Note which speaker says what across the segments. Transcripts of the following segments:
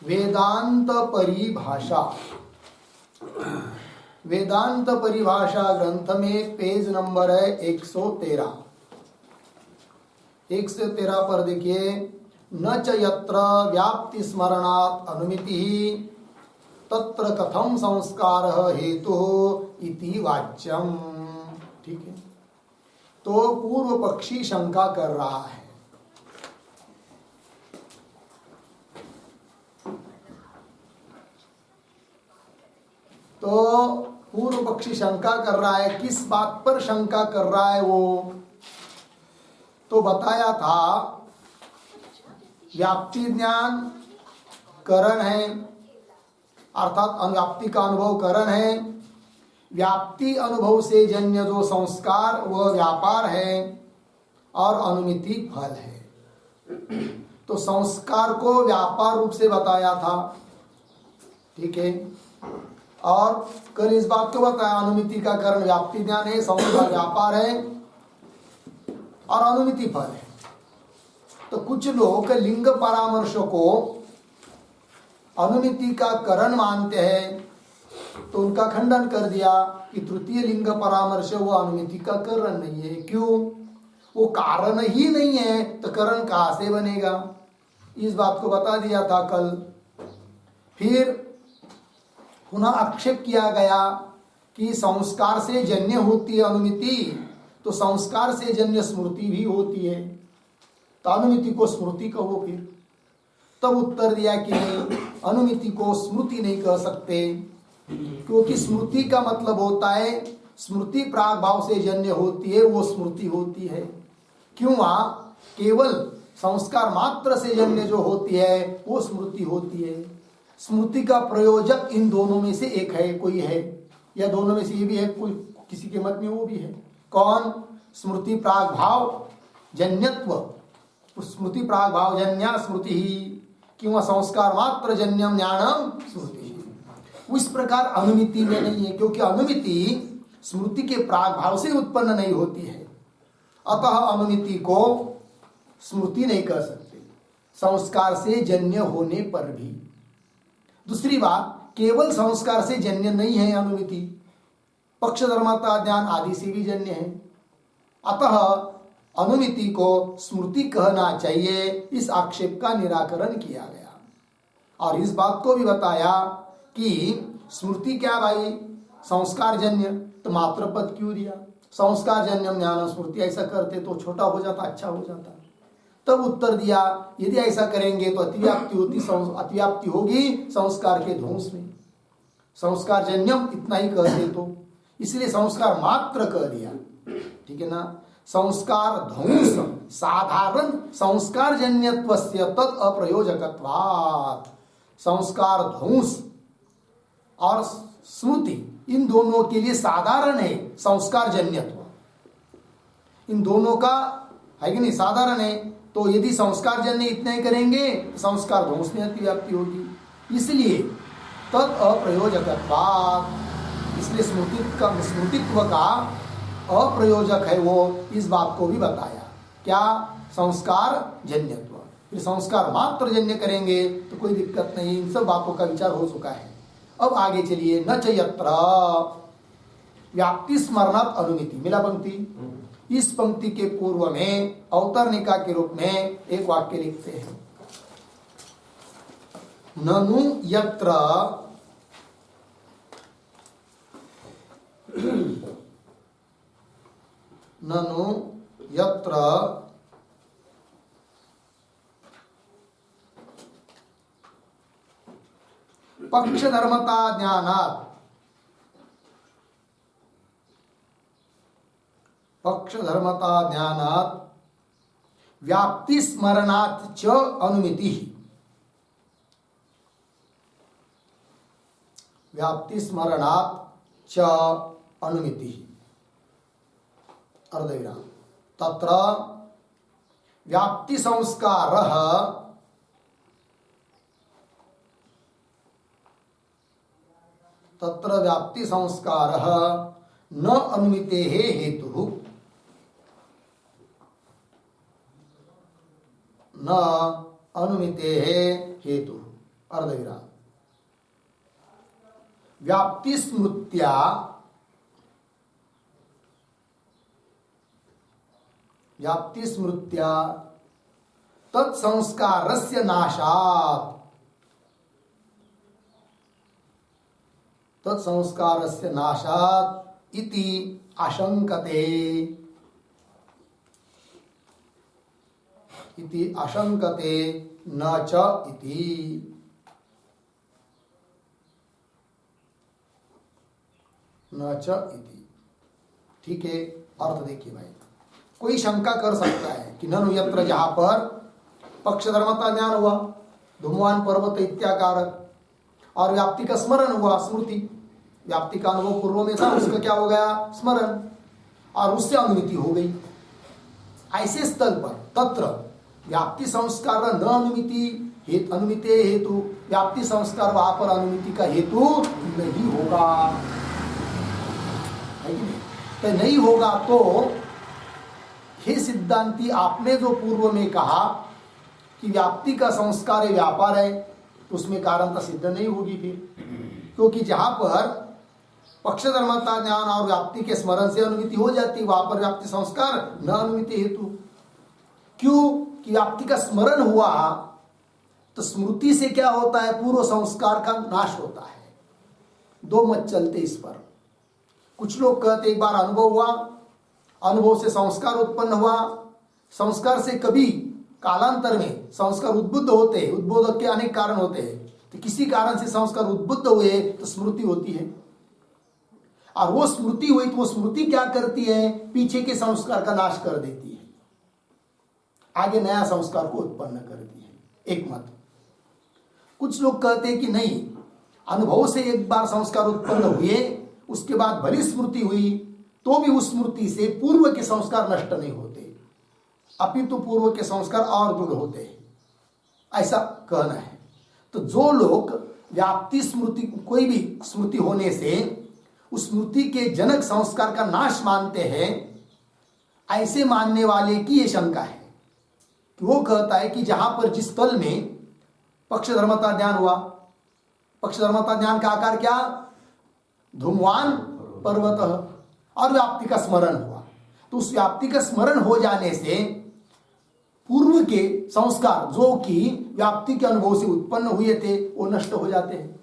Speaker 1: वेदांत परिभाषा। वेदांत परिभाषा ग्रंथ में पेज नंबर है 113। 113 पर देखिए, न च यत्र व्याप्ति स्मरणात् अनुमिति तत्र कथम संस्कार हेतु इति वाच्यम। ठीक है, तो पूर्व पक्षी शंका कर रहा है। तो पूर्व पक्षी शंका कर रहा है, किस बात पर शंका कर रहा है वो तो बताया था। व्याप्ति ज्ञान करण है, अर्थात अव्याप्ति का अनुभव करण है। व्याप्ति अनुभव से जन्य जो संस्कार वह व्यापार है और अनुमिति फल है। तो संस्कार को व्यापार रूप से बताया था, ठीक है। और कल इस बात को बताया, अनुमिति का कारण व्याप्ति ज्ञान है, संस्कार व्यापार है और अनुमिति फल है। तो कुछ लोग लिंग परामर्श को अनुमिति का कारण मानते हैं, तो उनका खंडन कर दिया कि तृतीय लिंग परामर्श वो अनुमिति का कारण नहीं है। क्यों? वो कारण ही नहीं है तो कारण कहां से बनेगा? इस बात को बता दिया था कल। फिर पुनः आक्षेप किया गया कि संस्कार से जन्य होती है अनुमिति, तो संस्कार से जन्य स्मृति भी होती है, तो अनुमिति को स्मृति कहो। फिर तब उत्तर दिया कि नहीं, अनुमिति को स्मृति नहीं कह सकते, क्योंकि स्मृति का मतलब होता है स्मृति प्राग भाव से जन्य होती है, वो स्मृति होती है। क्यों? वहां केवल संस्कार मात्र से जन्य जो होती है वो स्मृति होती है। स्मृति का प्रयोजक इन दोनों में से एक है, कोई है, या दोनों में से ये भी है, कोई किसी के मत में वो भी है। कौन? स्मृति प्राग भाव जन्यत्व। स्मृति प्राग भाव जन्या स्मृति ही, क्यों? संस्कार मात्र जन्यम ज्ञानम स्मृति ही। उस प्रकार अनुमिति में नहीं है, क्योंकि अनुमिति स्मृति के प्राग भाव से उत्पन्न नहीं होती है। अतः अनुमिति को स्मृति नहीं कह सकते, संस्कार से जन्य होने पर भी। दूसरी बात, केवल संस्कार से जन्य नहीं है अनुमिति, पक्ष धर्मता ज्ञान आदि से भी जन्य है। अतः अनुमिति को स्मृति कहना चाहिए। इस आक्षेप का निराकरण किया गया और इस बात को भी बताया कि स्मृति क्या भाई, संस्कार जन्य, तो मात्र पद क्यों दिया? संस्कार जन्यम ज्ञान स्मृति, ऐसा करते तो छोटा हो जाता, अच्छा हो जाता। तब उत्तर दिया, यदि ऐसा करेंगे तो अतिव्याप्ति होती, अतिव्याप्ति होगी संस्कार के ध्वंस में। संस्कार जन्यम इतना ही कहते तो, इसलिए संस्कार मात्र कह दिया, ठीक है ना। संस्कार ध्वंस साधारण संस्कार जन्यत्वस्य तद अप्रयोजकत्वात्। संस्कार ध्वंस और स्मृति इन दोनों के लिए साधारण है संस्कार जन्यत्व, इन दोनों का है कि नहीं, साधारण है। तो यदि संस्कार जन्य इतने ही करेंगे तो संस्कार ध्वंस में अतिव्याप्ति होगी, इसलिए तद अप्रयोजकत्वात्। इसलिए स्मृतित्व का अप्रयोजक है वो, इस बात को भी बताया। क्या? संस्कार जन्यत्व। फिर संस्कार मात्र जन्य करेंगे तो कोई दिक्कत नहीं, इन सब बातों का विचार हो चुका है। अब आगे चलिए, न च यत्र व्याप्ति स्मरणात् अनुमिति। मिला पंक्ति? इस पंक्ति के पूर्व में अवतरणिका के रूप में एक वाक्य लिखते हैं, ननु यत्र ननु यत्र पक्ष धर्मता ज्ञानात्, पक्ष धर्मता ज्ञानात् व्याप्ति स्मरणात् च अनुमिति। व्याप्ति स्मरणात् च अनुमिति। अर्धविराम। तत्र व्याप्ति संस्कारः तत्र व्याप्ति संस्कारः न अनुमितेः हेतुः, न अनुमितेः हेतुः। अर्धविराम। व्याप्ति स्मृत्या तत्संस्कारस्य नाशात् इति आशंकते न च इति। ठीक है, अर्थ देखिए भाई। कोई शंका कर सकता है कि ननु यत्र, जहां पर पक्ष धर्मता ज्ञान हुआ, धूमवान पर्वत इत्याकारक, और व्याप्ति का स्मरण हुआ, स्मृति, व्याप्ति का अनुभव पूर्व में था, उसका क्या हो गया, स्मरण, और उससे अनुमिति हो गई। ऐसे स्थल पर तत्र व्याप्ति संस्कार न अनुमिते हेतु, व्याप्ति संस्कार वहां पर अनुमिति का हेतु नहीं होगा, है कि नहीं? तो नहीं होगा तो हे सिद्धांती, आपने जो पूर्व में कहा कि व्याप्ति का संस्कार व्यापार है, उसमें कारणता सिद्ध नहीं होगी फिर, क्योंकि जहां पर पक्ष धर्मता ज्ञान और व्याप्ति के स्मरण से अनुमिति हो जाती, वहां पर व्याप्ति संस्कार न अनुमिति हेतु। क्यों कि व्याप्ति का स्मरण हुआ तो स्मृति से क्या होता है, पूर्व संस्कार का नाश होता है। दो मत चलते इस पर। कुछ लोग कहते एक बार अनुभव हुआ, अनुभव से संस्कार उत्पन्न हुआ, संस्कार से कभी कालांतर में संस्कार उद्बुद्ध होते हैं, उद्बोधक के अनेक कारण होते हैं, तो किसी कारण से संस्कार उद्बुद्ध हुए तो स्मृति होती है, और वो स्मृति हुई तो वो स्मृति क्या करती है, पीछे के संस्कार का नाश कर देती है, आगे नया संस्कार को उत्पन्न करती है। एक मत। कुछ लोग कहते हैं कि नहीं, अनुभव से एक बार संस्कार उत्पन्न हुए, उसके बाद भली स्मृति हुई तो भी उस स्मृति से पूर्व के संस्कार नष्ट नहीं होते, अपितु पूर्व के संस्कार और दृढ़ होते हैं, ऐसा कहना है। तो जो लोग व्याप्ति स्मृति, कोई भी स्मृति होने से उस स्मृति के जनक संस्कार का नाश मानते हैं, ऐसे मानने वाले की ये शंका है कि वो कहता है कि जहां पर जिस स्थल में पक्ष धर्मता ज्ञान हुआ, पक्ष धर्मता ज्ञान का आकार क्या, धूमवान पर्वत, और व्याप्ति का स्मरण हुआ, तो उस व्याप्ति का स्मरण हो जाने से पूर्व के संस्कार जो कि व्याप्ति के अनुभव से उत्पन्न हुए थे वो नष्ट हो जाते हैं।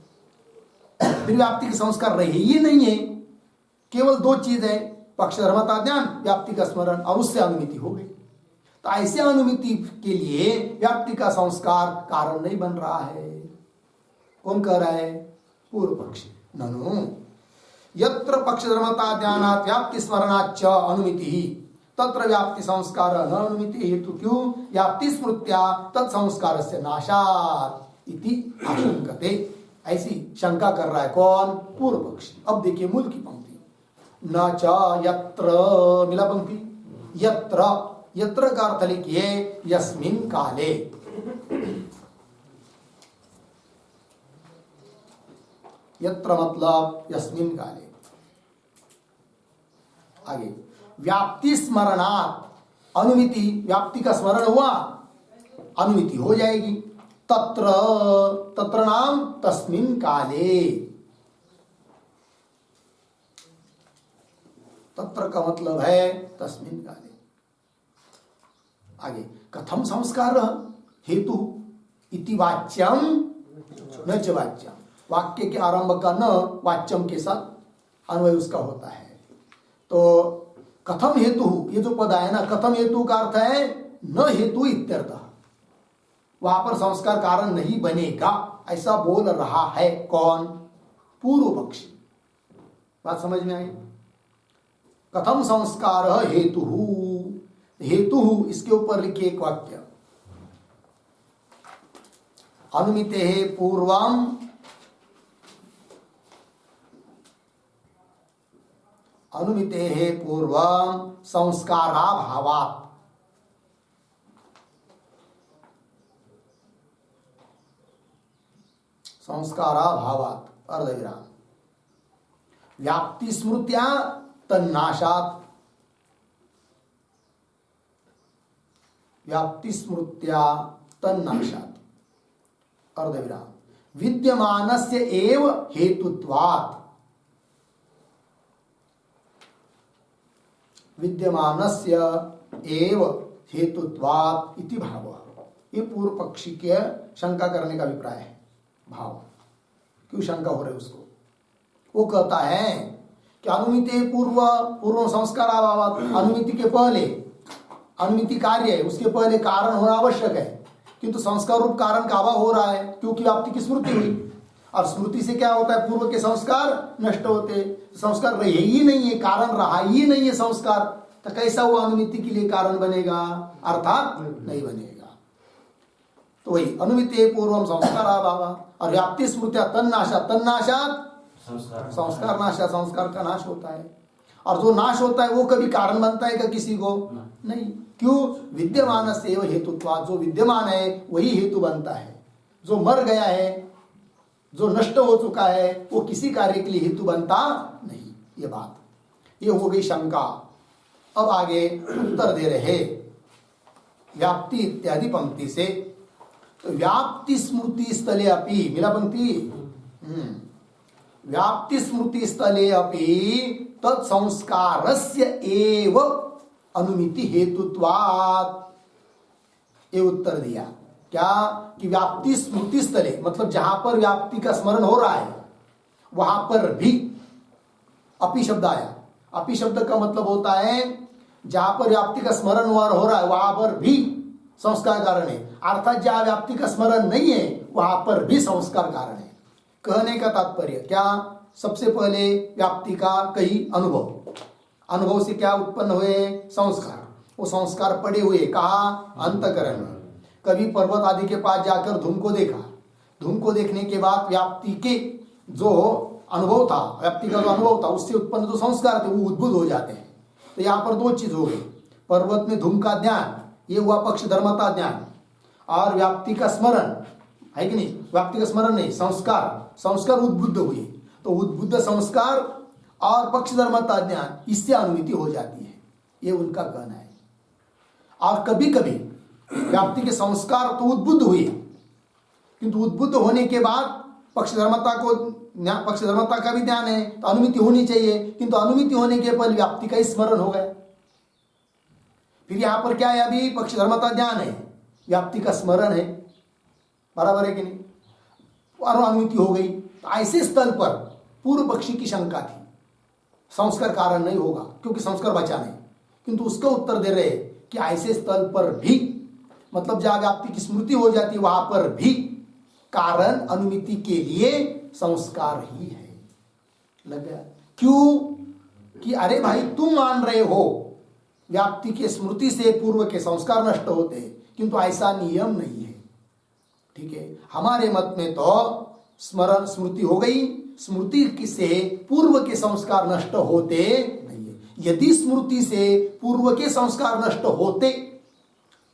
Speaker 1: फिर व्याप्ति के संस्कार रहे ही नहीं है, केवल दो चीज है, पक्ष धर्मता ज्ञान, व्याप्ति का स्मरण, और उससे अनुमिति हो गई। तो ऐसे अनुमिति के लिए व्याप्ति का संस्कार कारण नहीं बन रहा है। कौन कह रहा है, पूर्व पक्षी। ननु यत्र पक्ष धर्मता ज्ञानात् व्याप्ति स्मरणाच्च अनुमिति तत्र व्याप्ति संस्कार न अनुमिति हेतु। क्यों, व्याप्ति स्मृत्या तत्संस्कार से नाशात् इति आशंकते। ऐसी शंका कर रहा है कौन, पूर्व पक्षी। अब देखिए मूल की पंक्ति, न च यत्र, मिला पंक्ति, यत्र, यत्र का अर्थ लिखिए यस्मिन् काले, यत्र मतलब यस्मिन् काले। आगे व्याप्ति स्मरणात् अनुमिति, व्याप्ति का स्मरण हुआ, अनुमिति हो जाएगी। तत्र, तत्र नाम तस्मिन् काले, तत्र का मतलब है तस्मिन् काले। आगे कथम संस्कार हेतु इति वाच्यम न च वाच्यम, वाक्य के आरंभ का न वाच्यम के साथ अन्वय उसका होता है। तो कथम हेतु, ये जो पद है ना, कथम हेतु का अर्थ है न हेतु इत्यर्थ, वहां पर संस्कार कारण नहीं बनेगा, ऐसा बोल रहा है कौन, पूर्व पक्षी। बात समझ में आई। कथम संस्कार हेतु, हेतु इसके ऊपर लिखिए एक वाक्य, अनुमिते पूर्वम, अनुमिते पूर्वम संस्काराभावात्, संस्काराभावात् अर्धविराम, व्याप्ति स्मृत्या तन्नाशात्, व्याप्ति स्मृत्या तन्नाशात् अर्धविराम, विद्यमानस्य एव हेतुत्वात्, विद्यमानस्य एव हेतुत्वात् इति भाव। ये पूर्व पक्षी के शंका करने का अभिप्राय है। भाव क्यों शंका हो रही है उसको? वो कहता है कि अनुमिति पूर्व संस्कार अभाव, अनुमिति के पहले अनुमिति कार्य है, उसके पहले कारण होना आवश्यक है, किंतु संस्कार रूप कारण का अभाव हो रहा है क्योंकि व्याप्ति की स्मृति हुई, और स्मृति से क्या होता है? पूर्व के संस्कार नष्ट होते, संस्कार रहे ही नहीं है, कारण रहा ही नहीं है संस्कार, तो कैसा वो अनुमिति के लिए कारण बनेगा? अर्थात नहीं बनेगा। तो वही अनुमिति पूर्वम संस्कार अभाव, और व्याप्ति स्मृतिया तन्नाशात, तन्नाशात संस्कार नाशा, संस्कार का नाश होता है, और जो नाश होता है वो कभी कारण बनता है क्या किसी को? नहीं। क्यों? विद्यमान से हेतुत्वात्, जो विद्यमान है वही हेतु बनता है, जो मर गया है, जो नष्ट हो चुका है, वो किसी कार्य के लिए हेतु बनता नहीं। ये बात, ये हो गई शंका। अब आगे उत्तर दे रहे व्याप्ति इत्यादि पंक्ति से। तो व्याप्ति स्मृति स्थले अपि, मिला पंक्ति, व्याप्ति स्मृति स्थले अपि तत्संस्कारस्य एव अनुमिति हेतुत्वात्, ये उत्तर दिया। क्या? कि व्याप्ति स्मृति स्थले, मतलब जहां पर व्याप्ति का स्मरण हो रहा है वहां पर भी अपि शब्द आया। अपि शब्द का मतलब होता है जहां पर व्याप्ति का स्मरण हो रहा है वहां पर भी संस्कार कारण है, अर्थात जहां व्याप्ति का स्मरण नहीं है वहां पर भी संस्कार कारण है। कहने का तात्पर्य क्या? सबसे पहले व्याप्ति का कई अनुभव, अनुभव से क्या उत्पन्न हुए? संस्कार। वो संस्कार पड़े हुए कहा? अंतःकरण में। कभी पर्वत आदि के पास जाकर धूम को देखा, धूम को देखने के बाद व्याप्ति के जो अनुभव था, व्याप्ति का जो अनुभव था उससे उत्पन्न जो संस्कार थे वो उद्भुत हो जाते हैं। तो यहाँ पर दो चीज हो गई, पर्वत में धूम का ज्ञान, ये हुआ पक्ष धर्मता ज्ञान, और व्याप्ति का स्मरण है कि नहीं? व्याप्ति का स्मरण नहीं, संस्कार, संस्कार उद्बुद्ध हुए, तो उद्बुद्ध संस्कार और पक्ष धर्मता ज्ञान, इससे अनुमिति हो जाती है, ये उनका कहना है। और कभी कभी व्याप्ति के संस्कार तो उद्बुद्ध हुए, किंतु उद्बुद्ध होने के बाद पक्ष धर्मता का भी ज्ञान है, तो अनुमिति होनी चाहिए, किंतु अनुमिति होने के पहले व्याप्ति का ही स्मरण हो गया। फिर यहां पर क्या है? अभी पक्ष धर्मता ज्ञान है, व्याप्ति का स्मरण है, बराबर है कि नहीं? और अनुमिति हो गई। तो ऐसे स्थल पर पूर्व पक्षी की शंका थी, संस्कार कारण नहीं होगा क्योंकि संस्कार बचा नहीं, किंतु उसका उत्तर दे रहे कि ऐसे स्थल पर भी, मतलब जहां व्याप्ति की स्मृति हो जाती वहां पर भी कारण अनुमिति के लिए संस्कार ही है। लग गया? क्यों? कि अरे भाई तुम मान रहे हो व्याप्ति के स्मृति से पूर्व के संस्कार नष्ट होते, किंतु ऐसा नियम नहीं है। ठीक है, हमारे मत में तो स्मरण स्मृति हो गई, स्मृति से पूर्व के संस्कार नष्ट होते नहीं है। यदि स्मृति से पूर्व के संस्कार नष्ट होते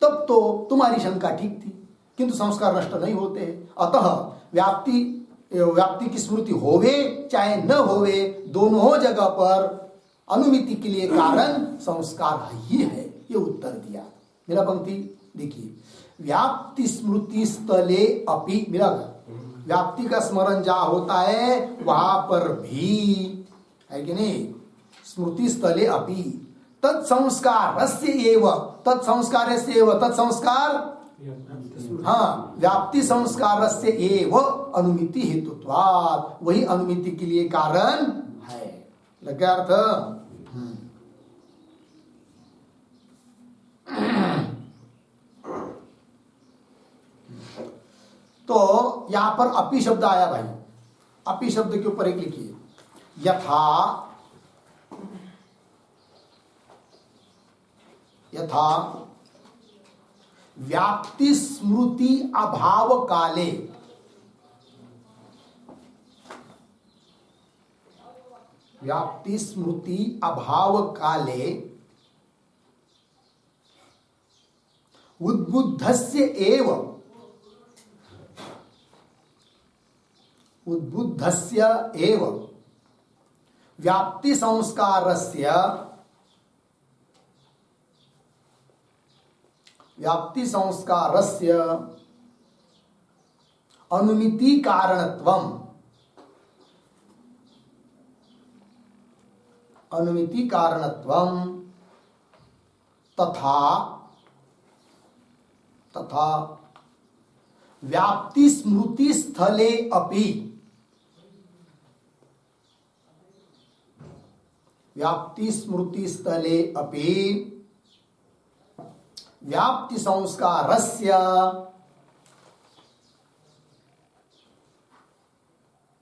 Speaker 1: तब तो तुम्हारी शंका ठीक थी, किंतु संस्कार नष्ट नहीं होते। अतः व्याप्ति की स्मृति होवे चाहे न होवे, दोनों जगह पर अनुमिति के लिए कारण संस्कार ही है। ये उत्तर दिया। मेरा पंक्ति देखिए, व्याप्ति स्मृति स्थले अपि, मेरा व्याप्ति का स्मरण जहां होता है वहां पर भी, है कि नहीं? स्मृति स्थले अपि तत्संस्कारस्य एव, तत्संस्कारस्य एव, तत्संस्कार, हाँ, व्याप्ति संस्कारस्य एव अनुमिति हेतुत्वात्, वही अनुमिति के लिए कारण है। लग गया अर्थ? तो यहां पर अपि शब्द आया भाई, अपि शब्द के ऊपर एक लिखिए, यथा व्याप्ति स्मृति अभाव काले, व्याप्ति स्मृति अभाव काले उद्बुद्धस्य एव व्याप्ति संस्कारस्य अनुमिति कारणत्वम, अनुमिति कारणत्वम तथा तथा व्याप्ति स्मृति स्थले अपि, व्याप्ति स्मृति स्थले अपि व्याप्ति संस्कारस्य,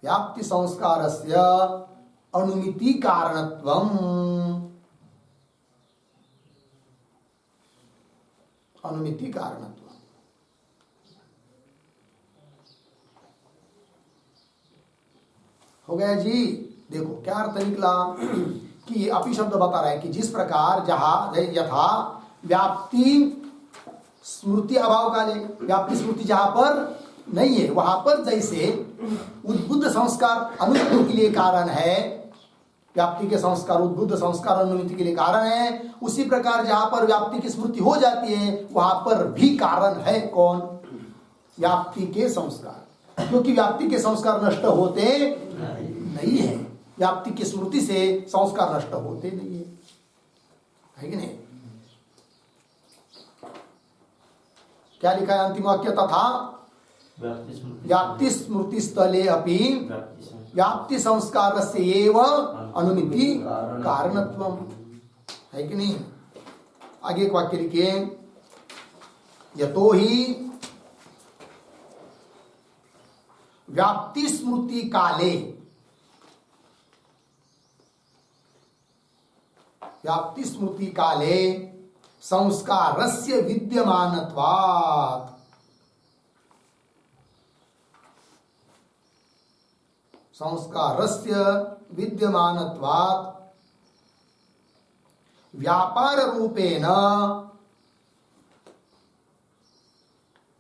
Speaker 1: व्याप्ति संस्कारस्य अनुमिति कारणत्वम, अनुमिति कारणत्वम। हो गया जी। देखो क्या अर्थ निकला कि अपि शब्द बता रहा है कि जिस प्रकार जहां यथा व्याप्ति स्मृति अभाव काले, व्याप्ति स्मृति जहां पर नहीं है वहां पर जैसे उद्बुद्ध संस्कार अनुमिति के लिए कारण है, व्याप्ति के संस्कार उद्बुद्ध संस्कार अनुमिति के लिए कारण है, उसी प्रकार जहां पर व्याप्ति की स्मृति हो जाती है वहां पर भी कारण है कौन? व्याप्ति के संस्कार, क्योंकि व्याप्ति के संस्कार नष्ट होते नहीं है, व्याप्ति की स्मृति से संस्कार नष्ट होते नहीं है कि नहीं? क्या लिखा है अंतिम वाक्य? तथा व्याप्ति स्मृति स्थले अपि व्याप्ति संस्कार से एवं अनुमिति कारणत्वम, है कि नहीं? आगे एक वाक्य लिखिए, यतो ही व्याप्ति स्मृति काले, व्याप्ति स्मृति काले संस्कारस्य विद्यमानत्वात्, संस्कारस्य विद्यमानत्वात् व्यापार रूपेण,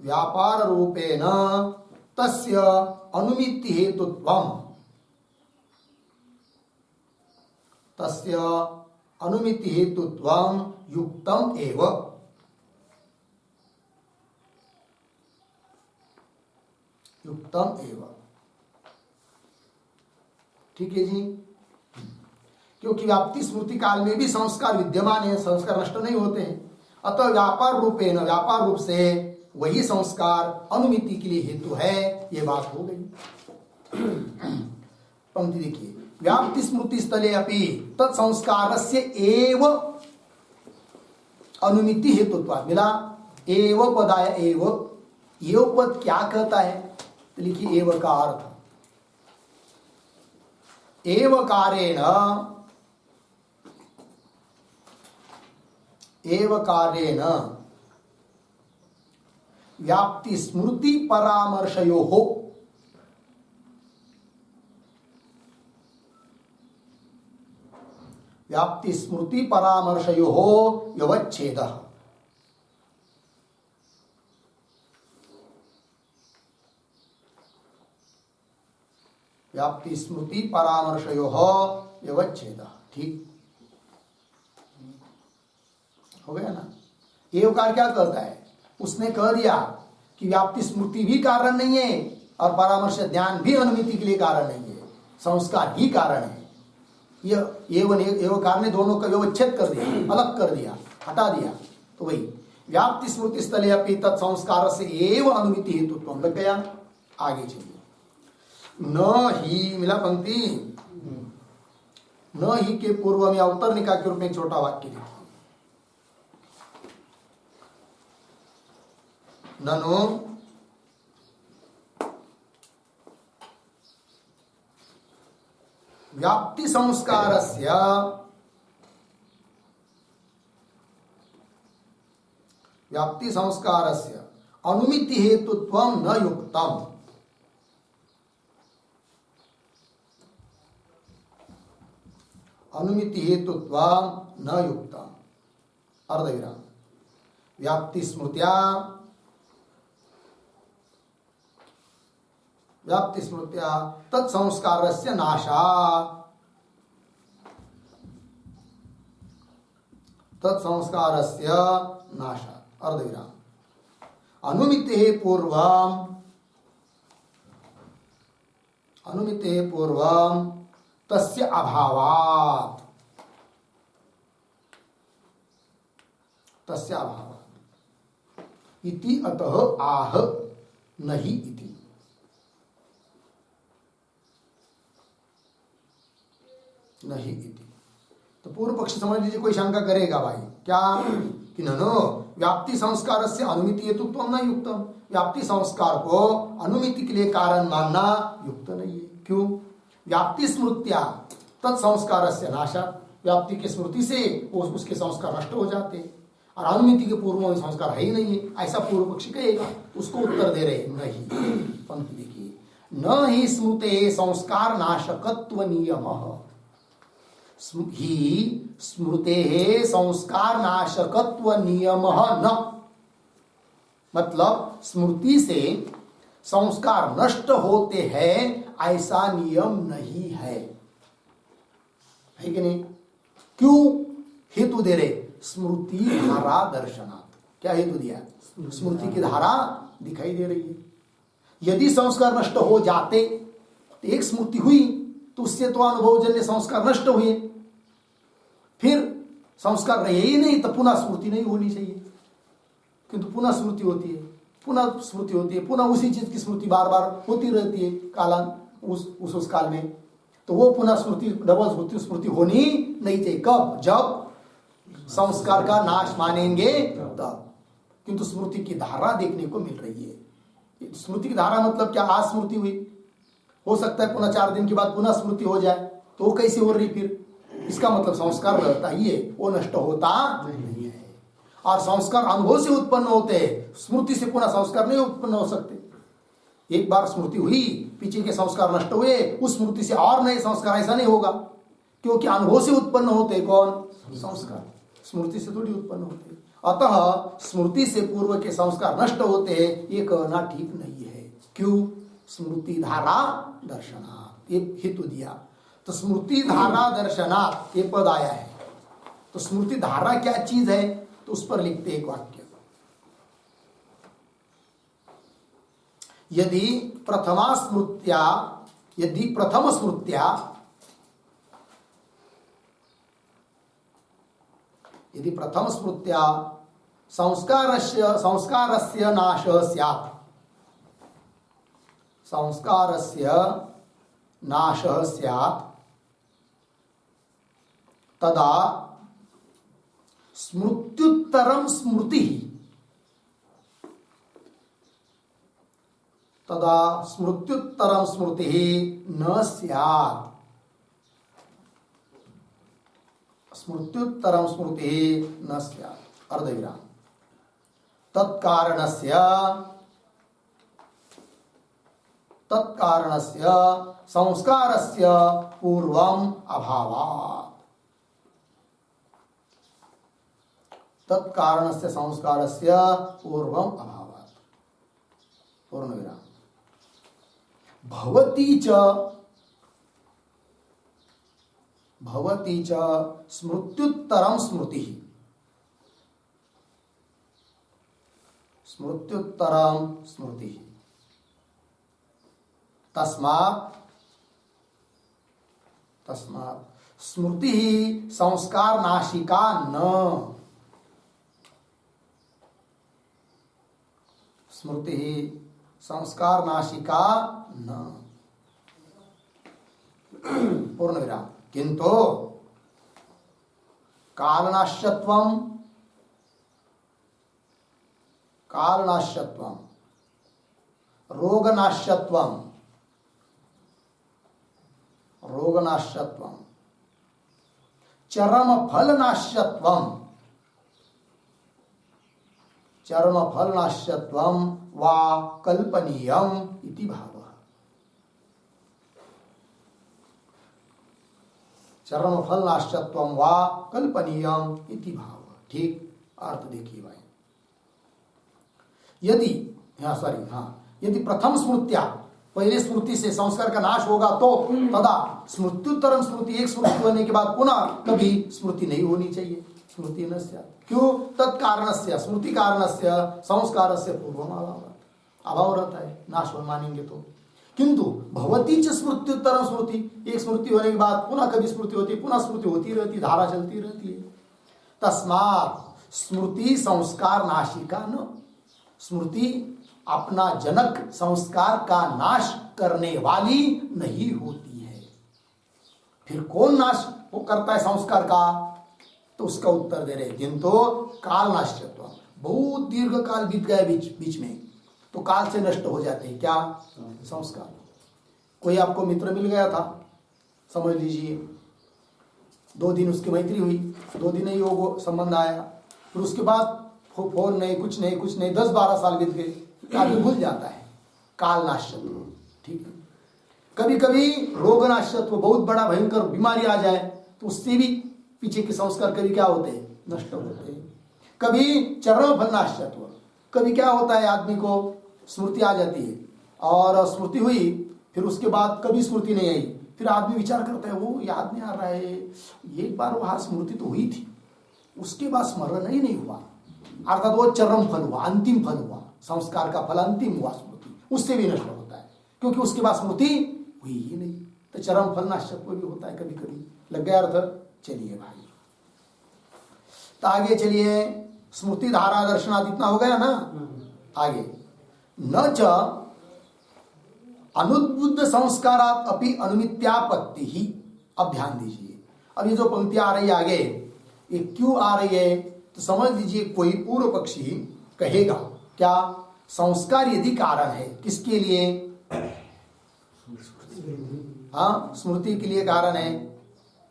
Speaker 1: व्यापार रूपेण तस्य अनुमिति हेतुत्वम्, तस्य अनुमिति हेतुत्वम् युक्तम एव, युक्तम एव। ठीक है जी। क्योंकि व्याप्ति स्मृति काल में भी संस्कार विद्यमान है, संस्कार नष्ट नहीं होते हैं, अतः व्यापार रूपेण, व्यापार रूप से वही संस्कार अनुमिति के लिए हेतु है, ये बात हो गई। पंक्ति देखिए, व्याप्ति स्मृति स्थले अपि तत्संस्कारस्य एव अनुमिति हेतुत्वात्, मिला एव पद आया, एव पद क्या कहता है? तो लिखिए एव का अर्थ, एव कारेण, एव कारेण व्याप्ति स्मृति परामर्शयोः, व्याप्ति स्मृति परामर्शयोः व्यवच्छेदः, व्याप्ति स्मृति परामर्शयोः व्यवच्छेदः। ठीक हो गया ना? एवकार क्या करता है? उसने कह दिया कि व्याप्ति स्मृति भी कारण नहीं है और परामर्श ध्यान भी अनुमिति के लिए कारण नहीं है, संस्कार ही कारण है। एवकार ने दोनों का व्यवच्छेद कर दिया, अलग कर दिया, हटा दिया। तो वही व्याप्ति स्मृति स्थले अपि तत्संस्कार से एव अनुमिति हेतुत्वम लग गया। आगे चलिए, न ही, मिला पंक्ति, न ही के पूर्व में अवतरणिका के रूप में एक छोटा वाक्य लिखा, ननु व्याप्ति संस्कारस्य अनुमिति हेतुत्वं न युक्तम्, अनुमिति हेतुत्वं न युक्तम्, अर्धविराम, व्याप्ति स्मृत्या, व्याप्ति स्मृत्या तत्संस्कारस्य नाशा, तत्संस्कारस्य नाशा, अर्धविराम, अनुमिति पूर्वम अनुमिते पूर्वम तस्य अभावात्, तस्य अभावात् इति अतः आह नहीं इति। नहीं इति तो पूर्व पक्षी समझ लीजिए, कोई शंका करेगा भाई क्या कि नो व्याप्ति संस्कार से अनुमिति हेतुत्व न युक्तम, व्याप्ति संस्कार को अनुमिति के लिए कारण मानना युक्त नहीं है। क्यों? व्याप्ति स्मृत्या तत्संस्कार से नाशा, व्याप्ति की स्मृति से उसके संस्कार नष्ट हो जाते और अनुमिति के पूर्व में संस्कार है ही नहीं है, ऐसा पूर्व पक्षी कहेगा। उसको उत्तर दे रहे नहीं। पंक्ति देखिए, न ही स्मृते संस्कार नाशकत्व नियमः, ही स्मृते संस्कार नाशकत्व नियमः न, मतलब स्मृति से संस्कार नष्ट होते हैं ऐसा नियम नहीं है कि नहीं? क्यों हेतु दे रहे? स्मृति धारा दर्शनात्। क्या हेतु दिया? स्मृति की धारा दिखाई दे रही है। यदि संस्कार नष्ट हो जाते तो एक स्मृति हुई तो उससे तो अनुभवजन्य संस्कार नष्ट हुए, फिर संस्कार रहे ही नहीं तो पुनः स्मृति नहीं होनी चाहिए, किंतु पुनः स्मृति होती है, पुनः स्मृति होती है, पुनः उसी चीज की स्मृति बार बार होती रहती है कालांत उस काल में, तो वो पुनः स्मृति डबल स्मृति होनी नहीं चाहिए। कब? जब संस्कार का नाश मानेंगे तब। किंतु स्मृति की धारा देखने को मिल रही है। स्मृति की धारा मतलब क्या? आज स्मृति हुई, हो सकता है पुनः 4 दिन के बाद पुनः स्मृति हो जाए, तो वो कैसे हो रही फिर? इसका मतलब संस्कार रहता ही है, वो नष्ट होता नहीं है। और संस्कार अनुभव से उत्पन्न होते हैं, स्मृति से पुनः संस्कार नहीं उत्पन्न हो सकते। एक बार स्मृति हुई, पीछे के संस्कार नष्ट हुए, उस स्मृति से और नए संस्कार ऐसा नहीं होगा, क्योंकि अनुभव से उत्पन्न होते हैं कौन? संस्कार, स्मृति से थोड़ी उत्पन्न होते हैं। अतः स्मृति से पूर्व के संस्कार नष्ट होते हैं, ये कहना ठीक नहीं है। क्यों? स्मृति धारा दर्शनात्, ये हेतु दिया। तो स्मृति धारा दर्शनात् ये पद आया है, तो स्मृति धारा क्या चीज है? तो उस पर लिखते एक वाक्य, यदि प्रथम स्मृत्या संस्कारस्य नाशः स्यात्, संस्कारस्य नाशः स्यात् तदा स्मृत्युत्तरं स्मृति, तदा स्मृत्युत्तरं स्मृति न स्यात्, स्मृत्युत्तरं स्मृति न स्यात्। अर्धविराम। तत्कारणस्य संस्कारस्य पूर्वम अभावात्, तत्कारणस्य संस्कारस्य पूर्वम अभावात्। पूर्णविराम। भवति च स्मृत्युत्तरं स्मृति, स्मृत्युत्तरं स्मृति तस्मात् स्मृति संस्कार नाशिका न, स्मृति संस्कार नाशिका न। पूर्णविराम। किंतु कालनाश्यत्वं रोगनाश्यत्वं चरमफलनाश्यत्वं वा कल्पनीयम् इति भावः। चरमफलनाश्यत्वं वा कल्पनीयम् इति भावः। ठीक अर्थ देखिए भाई। यदि प्रथम स्मृत्या, पहले स्मृति से संस्कार का नाश होगा तो तदा स्मृत्युत्तरम स्मृति, एक स्मृति होने के बाद पुनः कभी स्मृति नहीं होनी चाहिए, स्मृति न स्यात्। क्यों? तत्कारणस्य, स्मृति कारणस्य संस्कारस्य पूर्वम अभाव रहता है, नाश हो मानेंगे तो। किंतु भवती च स्मृत्युत्तर स्मृति, एक स्मृति होने के बाद पुनः कभी स्मृति होती, पुनः स्मृति होती रहती, धारा चलती रहती है। तस्मात् स्मृति संस्कार नाशिका न, स्मृति अपना जनक संस्कार का नाश करने वाली नहीं होती है। फिर कौन नाश वो करता है संस्कार का? तो उसका उत्तर दे रहे किंतु काल नाश्यत्व, बहुत दीर्घ काल बीत गया बीच में, तो काल से नष्ट हो जाते हैं क्या? संस्कार। कोई आपको मित्र मिल गया था, समझ लीजिए 2 दिन उसकी मैत्री हुई, 2 दिन ही वो संबंध आया, फिर उसके बाद फोन नहीं, कुछ नहीं 10-12 साल बीत गए, आदमी भूल जाता है। काल नाश्यत्व, ठीक है। कभी कभी रोग नाश्यत्व, बहुत बड़ा भयंकर बीमारी आ जाए तो उससे भी पीछे के संस्कार कभी क्या होते हैं? नष्ट होते हैं। कभी चरण फल नाश्यत्व, कभी क्या होता है आदमी को स्मृति आ जाती है और स्मृति हुई, फिर उसके बाद कभी स्मृति नहीं आई, फिर आदमी विचार करता है वो याद नहीं आ रहा है, एक बार वहां स्मृति तो हुई थी, उसके बाद स्मरण ही नहीं हुआ, अर्थात वो चरम फल हुआ, अंतिम फल हुआ, संस्कार का फल अंतिम हुआ, स्मृति उससे भी नष्ट होता है क्योंकि उसके बाद स्मृति हुई ही नहीं। तो चरम फल नाश्यत्व भी होता है कभी कभी। लग गया अर्थ? चलिए भाई, तो आगे चलिए, स्मृति धारा दर्शनादि इतना हो गया ना। आगे न च अनुद्बुद्ध संस्कारात अपि अनुमित्यापत्ति ही। अब ध्यान दीजिए, अब ये जो पंक्तियां आ रही है आगे, ये क्यों आ रही है? तो समझ लीजिए, कोई पूर्व पक्षी कहेगा क्या? संस्कार यदि कारण है, किसके लिए? हाँ, स्मृति के लिए कारण है,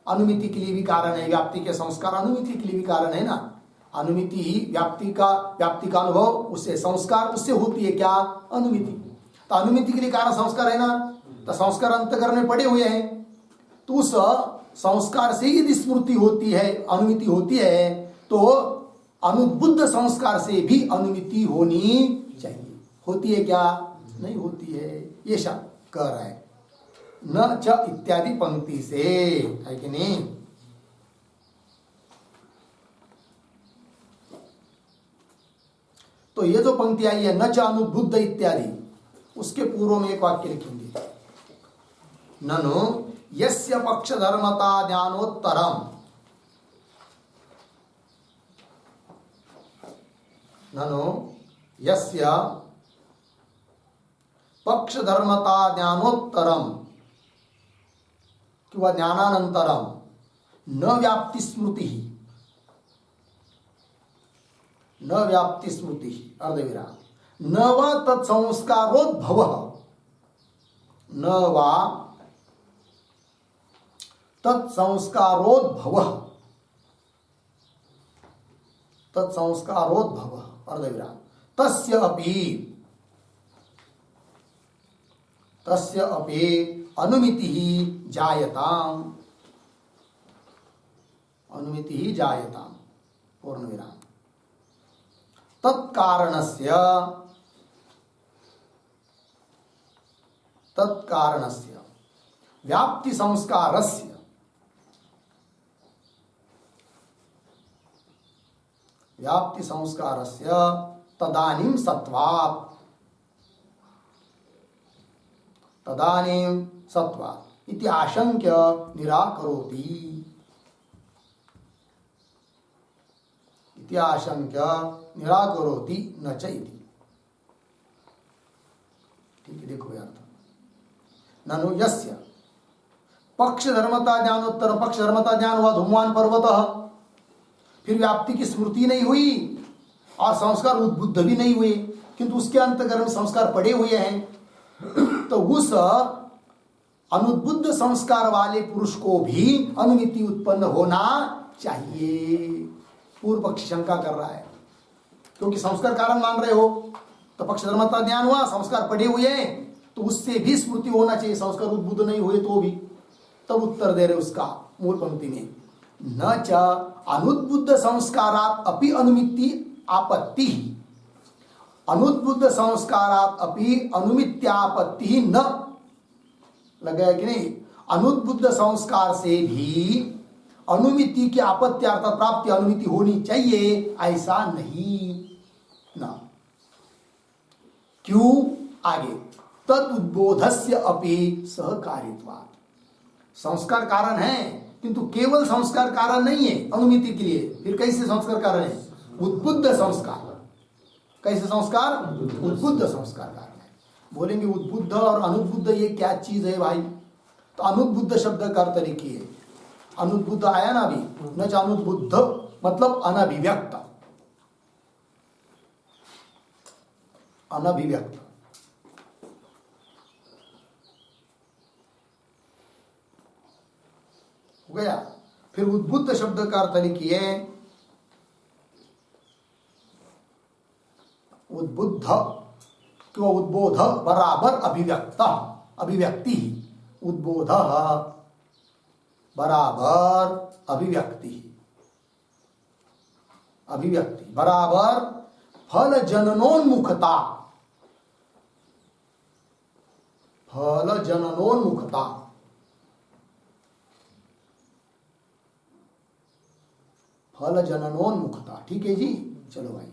Speaker 1: अनुमिति के लिए भी कारण है, व्याप्ति के संस्कार अनुमिति के लिए भी कारण है ना। अनुमिति ही व्याप्ति का अनुभव, उससे संस्कार उससे होती है क्या? अनुमिति। तो अनुमिति के लिए कारण संस्कार है ना, तो संस्कार अंतःकरण में पड़े हुए हैं, तो उस संस्कार से यदि स्मृति होती है, अनुमिति होती है, तो अनुद्बुद्ध संस्कार से भी अनुमिति होनी चाहिए। होती है क्या? नहीं होती है। ये शब्द कह रहा है न च इत्यादि पंक्ति से, है कि नहीं? तो ये जो पंक्ति आई है न च अनुद्बुद्ध इत्यादि, उसके पूर्व में एक वाक्य लिखेंगे, ननु यस्य पक्ष धर्मता ज्ञानोत्तरम, ननु यस्य पक्ष धर्मता ज्ञानोत्तरम किंवा ज्ञानानंतरम न व्याप्ति स्मृति, न व्याप्ति स्मृति अर्धविराम, न वा तत्संस्कारोद्भव, न वा तत्संस्कारोद्भव, तत्संस्कारोद्भव अर्धविराम, तस्य अपि अनुमिति ही जायताम, अनुमिति ही जायताम पूर्ण विराम, तत्कारणस्य व्याप्ति संस्कारस्य तदानीं सत्वात्, इति आशंक्य निराकरोति, इति आशंक्य निराकरोति न च इति। ठीक है, देखो यार, ननु यस्य पक्ष धर्मता ज्ञानोत्तर, पक्ष धर्मता ज्ञान हुआ धूमवान पर्वतः, फिर व्याप्ति की स्मृति नहीं हुई और संस्कार उद्बुद्ध भी नहीं हुए, किंतु उसके अंतर्गत में संस्कार पड़े हुए हैं, तो उस अनुद्बुद्ध संस्कार वाले पुरुष को भी अनुमिति उत्पन्न होना चाहिए। पूर्व पक्ष शंका कर रहा है, क्योंकि संस्कार कारण मान रहे हो, तो पक्ष धर्मता ज्ञान हुआ, संस्कार पड़े हुए हैं, तो उससे भी स्मृति होना चाहिए, संस्कार उद्बुद्ध नहीं हुए तो भी। तब उत्तर दे रहे उसका मूल पंक्ति में, न च अनुद्बुद्ध संस्कारात अपि अनुमिति आपत्ति, अनुद्बुद्ध संस्कारात अपि अनुमित्यापत्ति न, लगा कि नहीं? अनुद्बुद्ध संस्कार से भी अनुमिति की आपत्ति अर्थात प्राप्ति अनुमिति होनी चाहिए, ऐसा नहीं ना। क्यों? आगे तद उद्बोधस्य अपि सहकारित्वात्। संस्कार कारण है किंतु केवल संस्कार कारण नहीं है अनुमिति के लिए। फिर कैसे संस्कार कारण है? उद्बुद्ध संस्कार। कैसे संस्कार? उद्बुद्ध संस्कार कारण है। बोलेंगे उद्बुद्ध और अनुद्बुद्ध ये क्या चीज है भाई? तो अनुद्बुद्ध शब्द का अर्थ लिखिए। अनुद्बुद्ध आया ना अभी, न अनुद्बुद्ध मतलब अनभिव्यक्त। अनभिव्यक्त हो गया। फिर उद्बुद्ध शब्द का अर्थ लिखिए उद्बुद्ध क्यों? उद्बोध बराबर अभिव्यक्त, अभिव्यक्ति। उद्बोध बराबर अभिव्यक्ति, अभिव्यक्ति बराबर फल जननोन्मुखता, फल जननोन्मुखता। फल जननोन्मुखता, ठीक है जी। चलो भाई,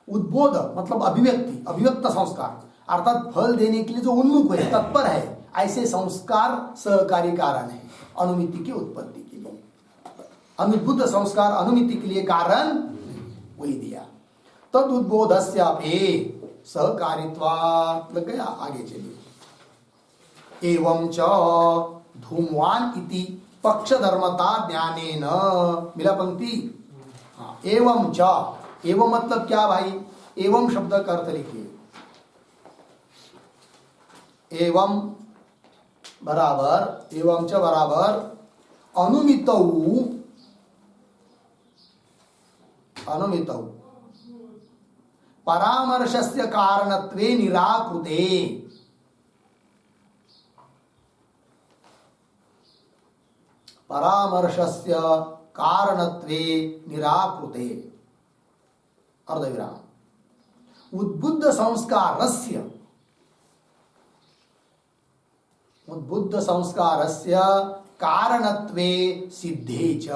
Speaker 1: उद्बोध मतलब अभिव्यक्ति, अभिव्यक्त संस्कार अर्थात फल देने के लिए जो उन्मुख है, तत्पर है, ऐसे संस्कार सहकारी कारण है अनुमिति की उत्पत्ति के लिए। अनुद्बुद्ध संस्कार अनुमिति के लिए कारण वही दिया। तद उद्बोधस्यापि सहकारित्वात्। लग गया? आगे चलिए। एवं च धूमवान इति पक्षधर्मता ज्ञानेन। मिला पंक्ति? हाँ। एवं च, एवं मतलब क्या भाई? एवं शब्द का अर्थ लिखिए। एवं बराबर, एवं च बराबर अनुमितौ, अनुमितौ परामर्शस्य कारणत्वे निराकृते। परामर्शस्य कारणत्वे निराकृते अर्धविराम। उद्बुद्ध संस्कारस्य, उद्बुद्ध संस्कारस्य कारणत्वे सिद्धे च।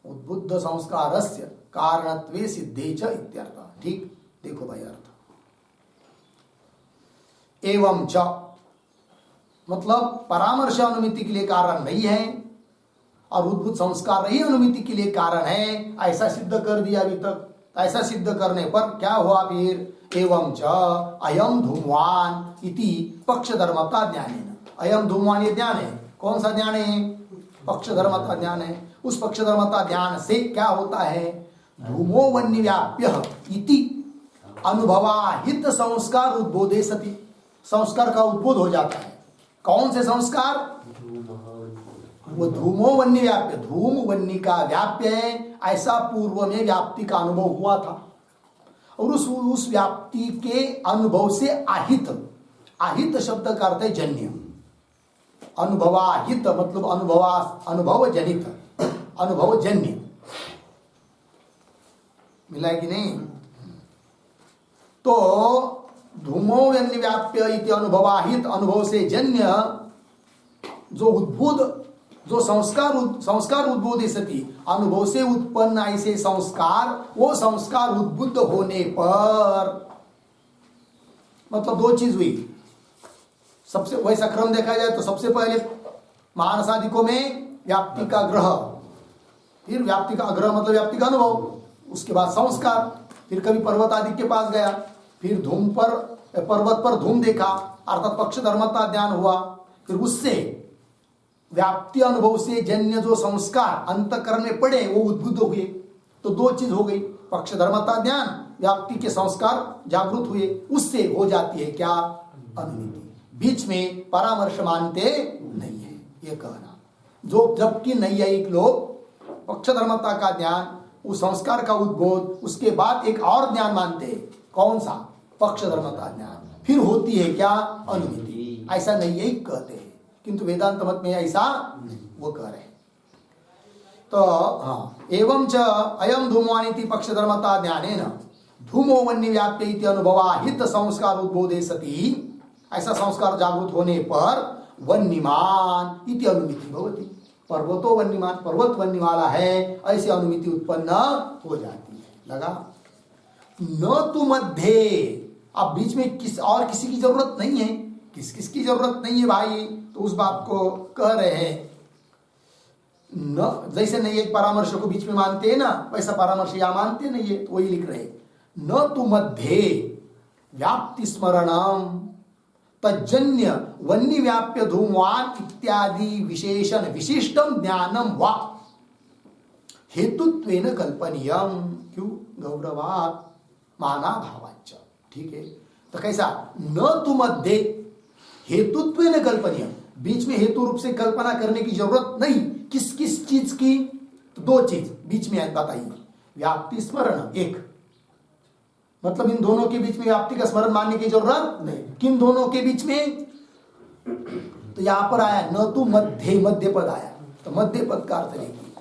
Speaker 1: उद्बुद्ध संस्कारस्य कारणत्वे सिद्धे च इत्यर्थ। ठीक, देखो भाई अर्थ। एवं च मतलब परामर्श अनुमिति के लिए कारण नहीं है और उद्भुत संस्कार ही अनुमिति के लिए कारण है, ऐसा सिद्ध कर दिया अभी तक। ऐसा सिद्ध करने पर क्या हुआ फिर? एवं च अयम धूमवान इति पक्षधर्मता ज्ञानेन। अयम धूमवान ये ज्ञान है। कौन सा ज्ञान है? पक्षधर्मता ज्ञान है। उस पक्षधर्मता ज्ञान से क्या होता है? धूमो वन्यव्याप्य इति अनुभवाहित संस्कार उद्बोधे सति। संस्कार का उद्बोध हो जाता है। कौन से संस्कार? वो धूमो वन्य व्याप्य, धूम वन्य का व्याप्य है, ऐसा पूर्व में व्याप्ति का अनुभव हुआ था और उस व्याप्ति के अनुभव से आहित, आहित शब्द का अर्थ है जन्य। अनुभवाहित मतलब अनुभव जनित, अनुभव जन्य। मिला है कि नहीं? तो धूमो वन्य व्याप्य इति अनुभवाहित, अनुभव से जन्य जो उद्भूत, जो संस्कार उद्बोधे सती, अनुभव से उत्पन्न ऐसे संस्कार, वो संस्कार उद्बुद्ध होने पर मतलब दो चीज हुई। सबसे वैसा क्रम देखा जाए तो सबसे पहले मानसादिकों में व्याप्ति का ग्रह, फिर व्याप्ति का आग्रह मतलब व्याप्ति का अनुभव, उसके बाद संस्कार, फिर कभी पर्वत आदि के पास गया, फिर धूम पर, पर्वत पर धूम देखा अर्थात पक्ष धर्मता ज्ञान हुआ, फिर उससे व्याप्ति अनुभव से जन्य जो संस्कार अंतःकरण में पड़े वो उद्बुद्ध हुए। तो दो चीज हो गई, पक्ष धर्मता ज्ञान, व्याप्ति के संस्कार जागृत हुए, उससे हो जाती है क्या? अनुमिति। बीच में परामर्श मानते नहीं है ये कहना। जो जबकि नैयायिक लोग पक्ष धर्मता का ज्ञान, उस संस्कार का उद्बोध, उसके बाद एक और ज्ञान मानते हैं। कौन सा? पक्ष धर्मता ज्ञान, फिर होती है क्या? अनुमिति। ऐसा नैयायिक कहते हैं किंतु वेदांत मत में ऐसा वो कह रहे। तो हाँ, एवं च अयम धूमवानिति पक्ष धर्मता ज्ञानेन धूमो वन्य व्याप्य इति अनुभवाहित संस्कार उद्बोधे सती, ऐसा संस्कार जागृत होने पर वन्यमान इति अनुमिति भवति। पर्वतो वन्यमान, पर्वत वन्य वाला है, ऐसी अनुमिति उत्पन्न हो जाती है। लगा? न तु मध्ये, अब बीच में किसी की जरूरत नहीं है, किसकी जरूरत नहीं है भाई, तो उस बात को कह रहे हैं। न जैसे नहीं एक परामर्श को बीच में मानते हैं ना, वैसा परामर्श यहां मानते नहीं है, तो वही लिख रहे हैं। न तु मध्ये व्याप्ति स्मरणम तज्जन्य वन्य व्याप्य धूमवान इत्यादि विशेषण विशिष्टम ज्ञानम वा हेतुत्वेन कल्पनीयम। क्यों? गौरवात माना भावाच्च। ठीक है, तो कैसा? न तु मध्ये हेतुत्वेन कल्पनीयम, बीच में हेतु रूप से कल्पना करने की जरूरत नहीं। किस किस चीज की? तो दो चीज बीच में बताइए। व्याप्ति स्मरण एक, मतलब इन दोनों के बीच में व्याप्ति का स्मरण मानने की जरूरत नहीं। किन दोनों के बीच में? तो यहां पर आया न तु मध्ये, मध्य पद आया, तो मध्य पद का अर्थ देखिए।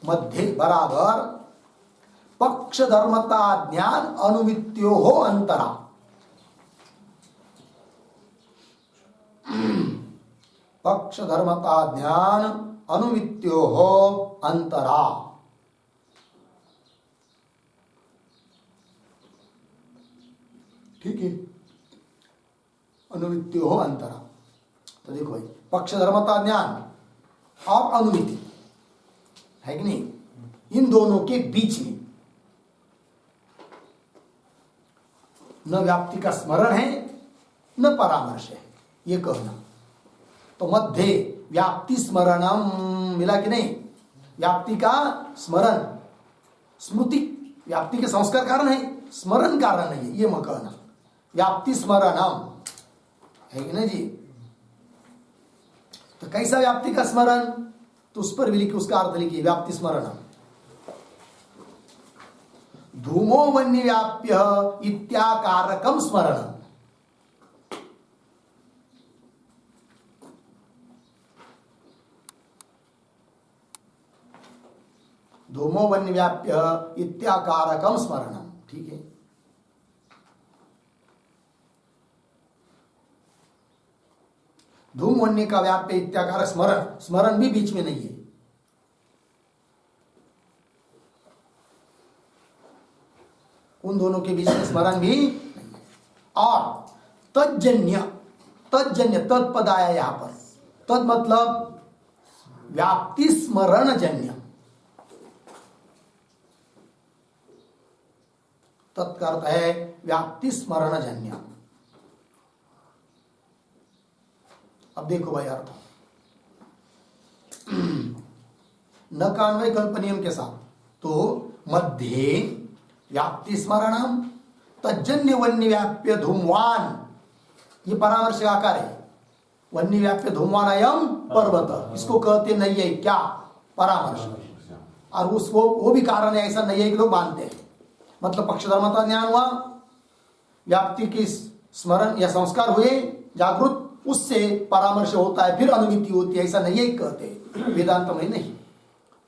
Speaker 1: मध्य बराबर पक्ष धर्मता ज्ञान अनुमित्यो हो अंतरा। पक्ष धर्मता ज्ञान अनुमित्यो हो अंतरा। ठीक है, अनुमित्यो हो अंतरा। तो देखो भाई, पक्ष धर्मता ज्ञान और अनुमिति है कि नहीं, इन दोनों के बीच में न व्याप्ति का स्मरण है न परामर्श है, ये कहना। तो मध्य व्याप्ति स्मरणम मिला कि नहीं? व्याप्ति का स्मरण, स्मृति व्याप्ति के संस्कार कारण है, स्मरण कारण नहीं है, ये मैं कहना। व्याप्ति स्मरणम है कि नहीं जी? तो कैसा व्याप्ति का स्मरण? तो उस पर भी लिखिए, उसका अर्थ लिखिए। व्याप्ति स्मरणम धूमो वन्य व्याप्य इत्याकारकम स्मरणम। धूमो वन्य व्याप्य इत्याकारकम स्मरणम। ठीक है, धूम वन्य का व्याप्य इत्याकारक स्मरण, स्मरण भी बीच में नहीं है। उन दोनों के बीच में स्मरण भी नहीं है। और तज्जन्य, तज्जन्य तद पद आया यहां पर। तद मतलब व्याप्ति स्मरण जन्य। तत्का अर्थ है व्याप्ति स्मरण जन्य। अब देखो भाई अर्थ, न कान्वय कल्पनियम के साथ, तो मध्य व्याप्ति स्मरणम तज्जन्य वन्य व्याप्य धूमवान, ये परामर्श आकार है। वन्य व्याप्य धूमवान अयम पर्वत, इसको कहते नहीं है क्या? परामर्श। और उसको वो भी कारण है, ऐसा नहीं है कि लोग मानते हैं। मतलब पक्षधर्मता ज्ञान हुआ, व्याप्ति की स्मरण या संस्कार हुए जागृत, उससे परामर्श होता है, फिर अनुमिति होती है, ऐसा नहीं है कहते वेदांत में नहीं।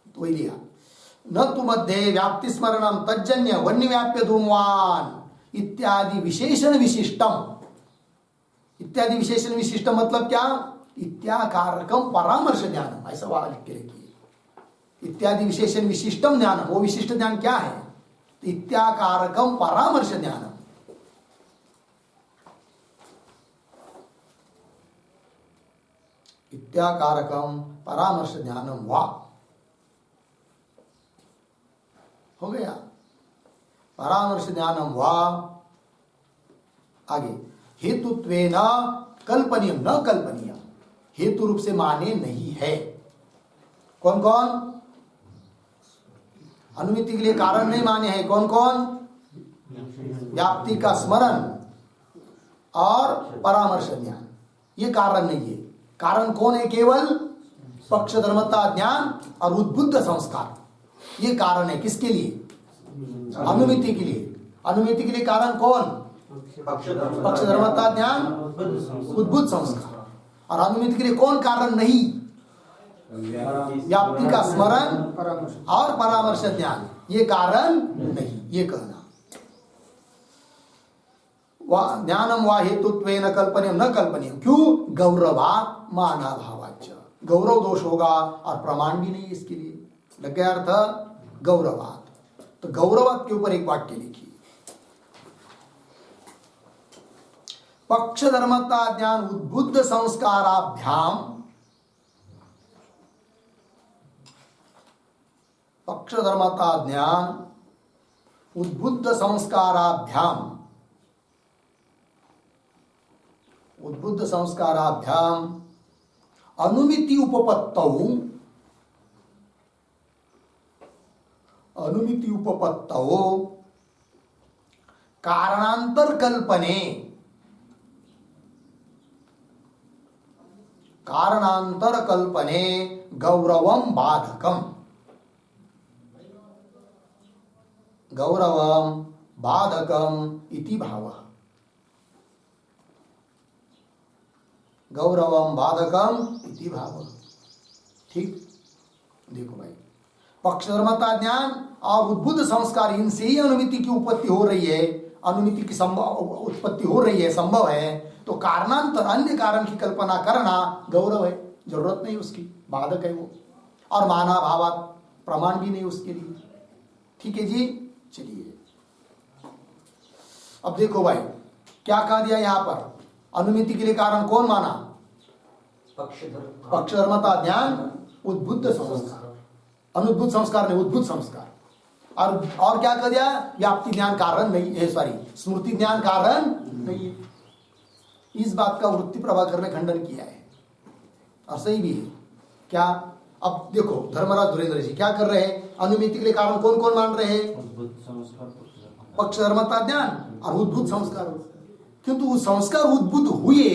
Speaker 1: तो वही लिया, न तु मध्ये व्याप्ति स्मरणम तज्जन्य वन्य व्याप्य धूमवान इत्यादि विशेषण विशिष्टम। इत्यादि विशेषण विशिष्टम मतलब क्या? इत्याकारकम परामर्श ज्ञानम, ऐसा वाला लिख के लिखिए। इत्यादि विशेषण विशिष्टम ज्ञानम, वो विशिष्ट ज्ञान क्या है? इत्याकारकम परामर्श ज्ञानम। इत्याकारकम परामर्श ज्ञानम वा, हो गया। परामर्श ज्ञानम वा। आगे, हेतुत्वेन कल्पनीय न कल्पनीय, हेतु रूप से माने नहीं है। कौन कौन? अनुमिति के लिए कारण नहीं माने हैं। कौन कौन? व्याप्ति का स्मरण और परामर्श ज्ञान, ये कारण नहीं है। कारण कौन है? केवल पक्ष धर्मता ज्ञान और उद्बुद्ध संस्कार, ये कारण है। किसके लिए? अनुमिति के लिए। अनुमिति के लिए कारण कौन? पक्ष धर्मता ज्ञान, उद्बुद्ध संस्कार। और अनुमिति के लिए कौन कारण नहीं? व्याप्ति का स्मरण और परामर्श ज्ञान, ये कारण नहीं, ये कहना। ज्ञानम वा हेतुत्वेन कल्पनीय न कल्पनीय। क्यों? गौरवात माना भावाच्च, गौरव दोष होगा और प्रमाण भी नहीं इसके लिए। लग गया अर्थ? गौरवात। तो गौरवत के ऊपर एक वाक्य लिखिए, पक्ष धर्मता ज्ञान उद्बुद्ध संस्काराभ्याम, पक्ष धर्मता ज्ञान उद्बुद्ध संस्काराभ्याम, उद्बुद्ध संस्काराभ्याम अनुमिति उपपत्तौ, अनुमिति उपपत्तौ कारणांतर कल्पने, कारणांतर कल्पने गौरवम बाधकम, गौरवम बाधकम इति भावः, गौरवम बाधकम इति भावः। ठीक, देखो भाई, पक्ष धर्मता ज्ञान और उद्बुद्ध संस्कार, इनसे ही अनुमिति की उत्पत्ति हो रही है, अनुमिति की उत्पत्ति हो रही है, संभव है। तो कारणांतर अन्य कारण की कल्पना करना गौरव है, जरूरत नहीं उसकी, बाधक है वो, और माना भावात प्रमाण भी नहीं उसके लिए। ठीक है जी, चलिए अब देखो भाई क्या कह दिया यहां पर, अनुमिति के लिए कारण कौन माना, पक्ष धर्मता ज्ञान उद्बुद्ध संस्कार, अनुद्भुत संस्कार नहीं उद्भुत संस्कार। और क्या कह दिया, व्याप्ति ज्ञान कारण नहीं है, सॉरी स्मृति ज्ञान कारण नहीं है। इस बात का वृत्ति प्रभाकर ने खंडन किया है और सही भी है। क्या, अब देखो धर्मराज धुरेंद्र जी क्या कर रहे हैं, अनुमिति के लिए कारण कौन कौन मान रहे हैं, पक्ष धर्मता ज्ञान और उद्भुत संस्कार। किंतु संस्कार उद्भुत हुए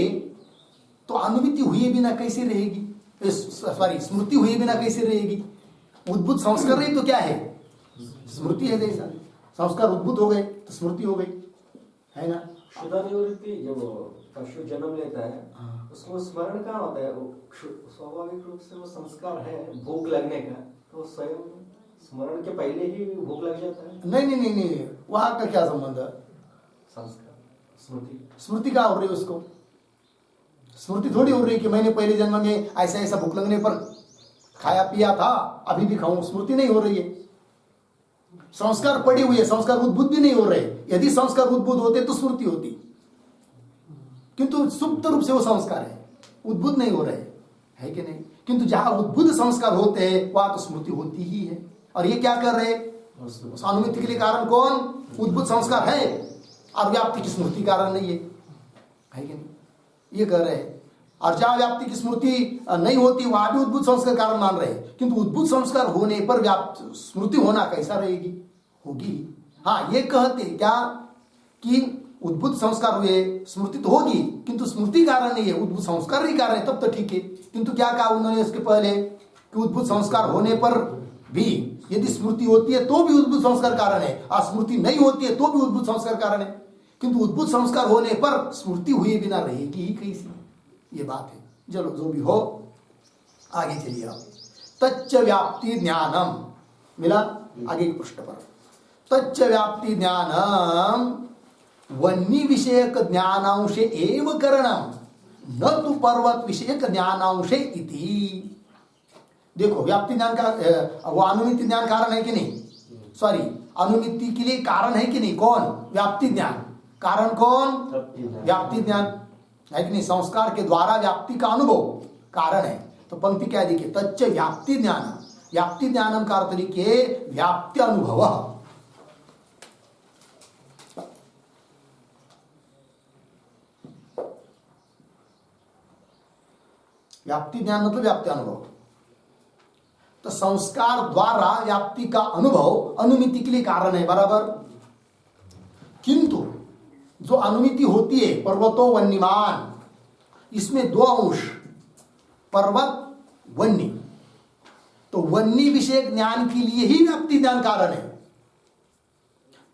Speaker 1: तो अनुमिति हुए बिना कैसे रहेगी, सॉरी स्मृति हुए बिना कैसे रहेगी। उद्भुत संस्कार नहीं तो क्या है, स्मृति है। जैसा संस्कार उद्भुत हो गए तो स्मृति हो गई, है ना।
Speaker 2: शुद्ध निवृत्ति जब पशु जन्म लेता है उसको स्मरण कहाँ होता है, वो स्वाभाविक रूप से वो संस्कार है भूख लगने का, तो स्वयं स्मरण के पहले ही भूख लग जाता है।
Speaker 1: नहीं नहीं नहीं नहीं, वहां का क्या संबंध है,
Speaker 2: संस्कार स्मृति,
Speaker 1: स्मृति क्या हो रही है उसको, स्मृति थोड़ी हो रही है कि मैंने पहले जन्म में ऐसा ऐसा भूख लगने पर खाया पिया था, अभी भी खाऊं, स्मृति नहीं हो रही है। संस्कार पड़ी हुई है, संस्कार उद्भुत भी नहीं हो रहे। यदि संस्कार उद्भुत होते तो स्मृति होती, किंतु सुप्त रूप से वो संस्कार है, उद्भुत नहीं हो रहे, है कि नहीं। किंतु जहां उद्भुत संस्कार होते हैं वहां तो स्मृति होती ही है। और ये क्या कर रहे, अनुमिति के लिए कारण कौन, उद्भुत संस्कार है, और व्याप्ति की स्मृति कारण नहीं है कि नहीं, ये कर रहे हैं। और जहां व्याप्ति की स्मृति नहीं होती वहां भी उद्भुत संस्कार कारण मान रहे हैं। किंतु उद्भुत संस्कार होने पर व्याप्त स्मृति होना कैसा रहेगी, होगी। हाँ, ये कहते क्या कि उद्भुत संस्कार हुए, स्मृति तो होगी, किंतु स्मृति कारण नहीं है, उद्भुत संस्कार ही कारण है, तब तो ठीक है। किंतु क्या कहा उन्होंने इसके पहले कि उद्भुत संस्कार होने पर भी यदि स्मृति होती है तो भी उद्भुत संस्कार कारण है, और स्मृति नहीं होती है तो भी उद्भुत संस्कार कारण है। किंतु उद्भुत संस्कार होने पर स्मृति हुए बिना रहेगी ही कैसी, ये बात है। चलो जो भी हो, आगे चलिए। आप तच्च व्याप्ति ज्ञानम मिला, आगे के पृष्ठ पर, तच्च व्याप्ति ज्ञानम वन्य विषयक ज्ञानांशे एव करणम न तो पर्वत विषयक ज्ञानांशे इति। देखो व्याप्ति ज्ञान का वो अनुमिति ज्ञान कारण है कि नहीं, सॉरी अनुमिति के लिए कारण है कि नहीं, कौन, व्याप्ति ज्ञान। कारण कौन, व्याप्ति ज्ञान, है कि नहीं। संस्कार के द्वारा व्याप्ति का अनुभव कारण है। तो पंक्ति क्या देखिए, तच्च व्याप्ति ज्ञान, व्याप्ति ज्ञानम का अर्थ लिखिए व्याप्ति अनुभव। व्याप्ति ज्ञान मतलब व्याप्ति अनुभव। तो संस्कार द्वारा व्याप्ति का अनुभव अनुमिति के लिए कारण है, बराबर। किंतु जो अनुमिति होती है पर्वतो वन्यमान, इसमें दो अंश, पर्वत वन्य, तो वन्य विषय ज्ञान के लिए ही व्याप्ति ज्ञान कारण है,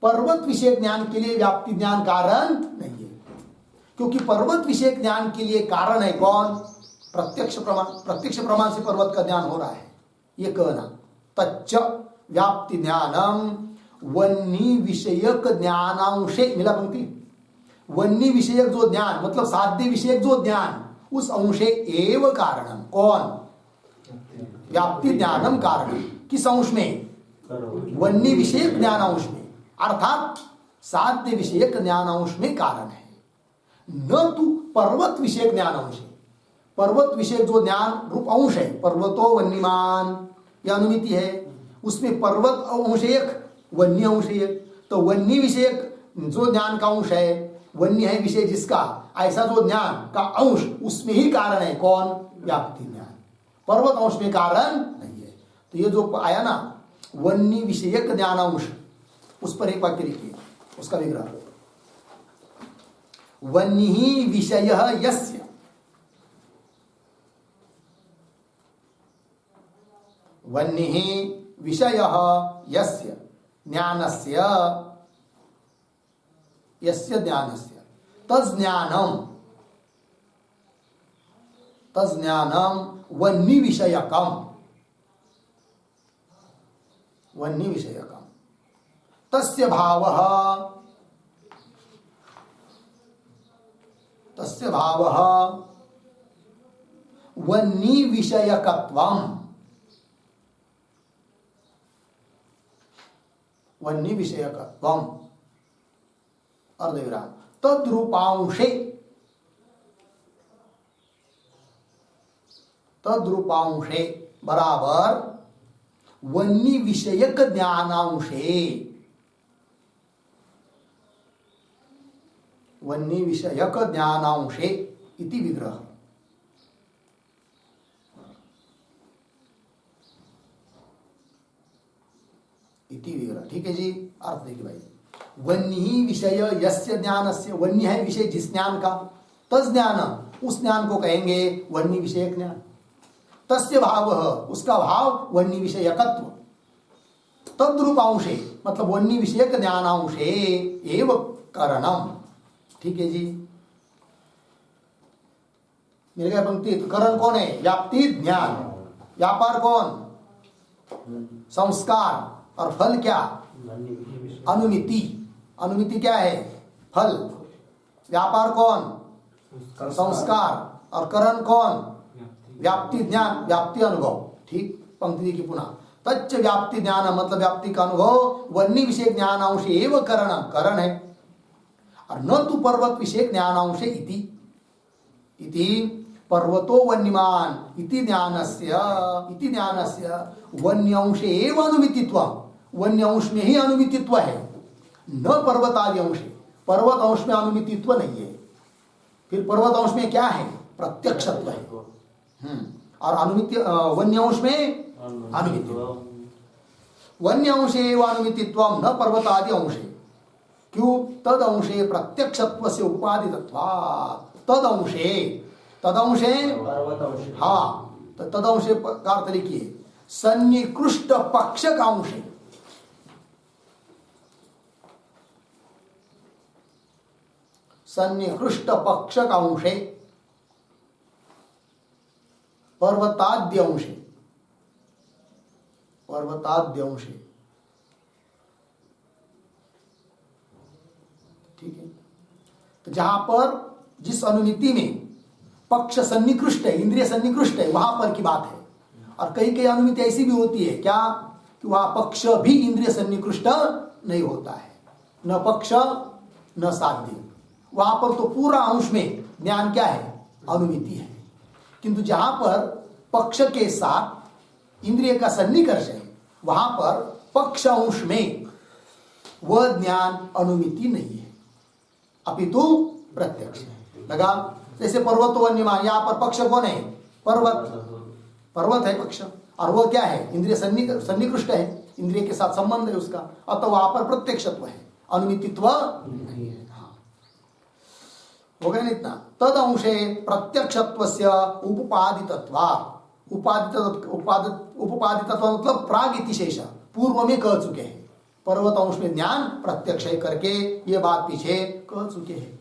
Speaker 1: पर्वत विषय ज्ञान के लिए व्याप्ति ज्ञान कारण नहीं है। क्योंकि पर्वत विषय ज्ञान के लिए कारण है कौन, प्रत्यक्ष प्रमाण, प्रत्यक्ष प्रमाण से पर्वत का ज्ञान हो रहा है, ये कहना। तच्च व्याप्ति ज्ञानम वन्य विषयक ज्ञानांशे, मिला पंक्ति, वन्य विषयक जो ज्ञान मतलब साध्य विषयक जो ज्ञान, उस अंशे एव कारणम, कौन, व्याप्ति ज्ञानम कारण। किस अंश में, वन्य विषयक ज्ञानांश में, अर्थात साध्य विषयक ज्ञानांश में कारण है, न तो पर्वत विषयक ज्ञानांश है। पर्वत विषयक जो ज्ञान रूप अंश है, पर्वतो वन्यमान, यह अनुमिति है, उसमें पर्वत अंश एक, वन्य अंश एक। तो वन्य विषयक जो ज्ञान का अंश है, वन्य है विषय जिसका, ऐसा जो ज्ञान का अंश उसमें ही कारण है, कौन? व्याप्ति ज्ञान। पर्वत अंश में कारण नहीं है। तो ये जो आया ना वन्य विषयक ज्ञानांश, उस पर एक वाक्य लिखिए, उसका विग्रह। वन्य ही विषय यस्य, वन्य ही विषय यस्य ज्ञानस्य, यस्य ज्ञानस्य तज्ज्ञानम, तज्ज्ञानम वन्य विषयकम, वन्य विषयकम, तस्य भावः, तस्य भावः वन्य विषयकत्वम, वन्य विषयकत्वम, अर्धविराम, तद्रूपांशे, तद्रूपांशे बराबर वन्य विषयक ज्ञानांशे, वन्य विषयक ज्ञानांशे इति विग्रह। इति विग्रह, ठीक है जी। अर्थ देखिए भाई, वन्य ही विषय यस्य ज्ञानस्य, वन्य है विषय जिस ज्ञान का, तस् ज्ञान, उस ज्ञान को कहेंगे वन्य विषयक ज्ञान। तस्य भाव, उसका भाव वन्य विषयकत्व। तद्रूपांशे मतलब वन्य विषयक ज्ञानांशे एव करणम, ठीक है जी। मिल गया पंक्ति। तो करण कौन है? व्याप्ति ज्ञान। व्यापार कौन? संस्कार। और फल क्या? अनुमिति। अनुमिति क्या है? फल। व्यापार कौन? संस्कार। और करण कौन? व्याप्ति ज्ञान, व्याप्ति अनुभव। ठीक, पंक्ति देखिए पुनः। तच्च व्याप्ति ज्ञान मतलब व्याप्ति का अनुभव, वन्य विषय ज्ञानांश एवं करणम, करण है। और न तो पर्वत विषय ज्ञानांश इति, इति पर्वतो वन्यमान इति ज्ञानस्य, इति ज्ञानस्य वन्यांश एवं अनुमितित्वम, वन्य अंश में ही अनुमितित्व है, न पर्वतादि अंश। पर्वत अंश में अनुमितित्व नहीं है। फिर पर्वत अंश में क्या है? प्रत्यक्षत्व है। और अनुमिति वन्य अंश में अनुमितित्व। वन्य अंश एवं अनुमितित्व न पर्वतादि अंश। क्यों? तद अंशे प्रत्यक्षत्व से उपादितत्वात्। तद अंशे, तद अंशे, हाँ, तो तद अंशे का अर्थ लिखिए सन्निकृष्ट पक्ष का अंश। सन्निकृष्ट पक्ष का अंश पर्वताद्य अंश, पर्वताद्य अंश, ठीक है। तो जहां पर जिस अनुमिति में पक्ष सन्निकृष्ट है, इंद्रिय सन्निकृष्ट है, वहां पर की बात है। और कई कई अनुमिति ऐसी भी होती है क्या कि वहां पक्ष भी इंद्रिय सन्निकृष्ट नहीं होता है, न पक्ष न साध्य। वहां पर तो पूरा अंश में ज्ञान क्या है? अनुमिति है। किंतु जहां पर पक्ष के साथ इंद्रिय का सन्निकर्ष है, वहां पर पक्ष अंश में वह ज्ञान अनुमिति नहीं है, अपितु प्रत्यक्ष है। लगा? जैसे पर्वत वन्यमान, यहां पर पक्ष कौन है? पर्वत, पर्वत है पक्ष। और वह क्या है? इंद्रिय सन्निकृष्ट है, इंद्रिय के साथ संबंध है उसका, अतः वहां पर प्रत्यक्षत्व है, अनुमितित्व नहीं है। हो गया ना इतना? तद अंशे प्रत्यक्षत्वस्य उपादितत्वात्, उपादितत्व मतलब प्राग इति शेष, पूर्व में कह चुके हैं। पर्वत अंश में ज्ञान प्रत्यक्ष है करके ये बात पीछे कह चुके हैं।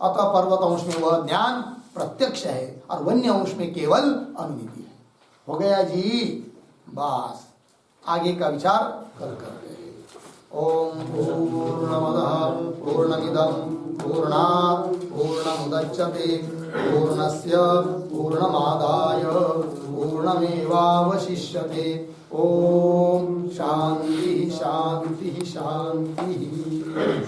Speaker 1: अतः पर्वत अंश में वह ज्ञान प्रत्यक्ष है और वन्य अंश में केवल अनुमिति है। हो गया जी? बस आगे का विचार कल करते हैं। ओम पूर्णमदः पूर्णमिदं पूर्णात् पूर्णमुदच्यते पूर्णस्य पूर्णमादाय पूर्णमेवावशिष्यते। ओम शांति। शांति।